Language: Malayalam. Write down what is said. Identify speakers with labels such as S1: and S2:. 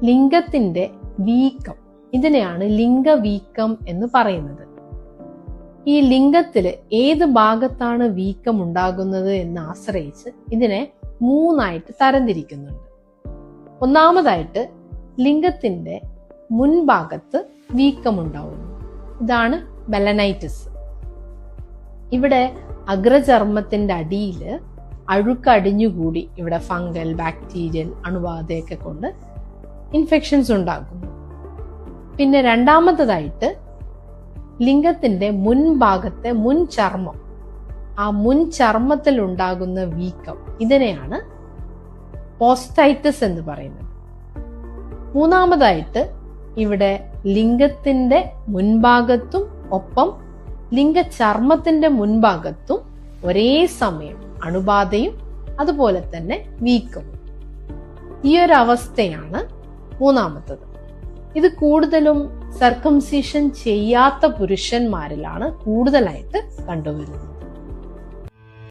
S1: ലിംഗത്തിന്റെ വീക്കം, ഇതിനെയാണ് ലിംഗവീക്കം എന്ന് പറയുന്നത്. ഈ ലിംഗത്തില് ഏത് ഭാഗത്താണ് വീക്കം ഉണ്ടാകുന്നത് എന്ന് ആശ്രയിച്ച് ഇതിനെ 3ആയിട്ട് തരംതിരിക്കുന്നുണ്ട്. ഒന്നാമതായിട്ട് ലിംഗത്തിന്റെ മുൻഭാഗത്ത് വീക്കമുണ്ടാവുന്നു. ഇതാണ് മെലനൈറ്റിസ്. ഇവിടെ അഗ്രചർമ്മത്തിന്റെ അടിയില് അഴുക്കടിഞ്ഞുകൂടി ഇവിടെ ഫംഗൽ, ബാക്ടീരിയൽ അണുബാധയൊക്കെ കൊണ്ട് ഇൻഫെക്ഷൻസ് ഉണ്ടാകുന്നു. പിന്നെ രണ്ടാമത്തതായിട്ട് ലിംഗത്തിന്റെ മുൻഭാഗത്തെ മുൻചർമ്മം, ആ മുൻചർമ്മത്തിൽ ഉണ്ടാകുന്ന വീക്കം, ഇതിനെയാണ് പോസ്റ്റൈറ്റിസ് എന്ന് പറയുന്നത്. മൂന്നാമതായിട്ട് ഇവിടെ ലിംഗത്തിന്റെ മുൻഭാഗത്തും ഒപ്പം ലിംഗചർമ്മത്തിന്റെ മുൻഭാഗത്തും ഒരേ സമയം അണുബാധയും അതുപോലെ തന്നെ വീക്കവും. ഈ ഒരു അവസ്ഥയാണ് മൂന്നാമത്തത്. ഇത് കൂടുതലും സർക്കംസിഷൻ ചെയ്യാത്ത പുരുഷന്മാരിലാണ് കൂടുതലായിട്ട് കണ്ടുവരുന്നത്.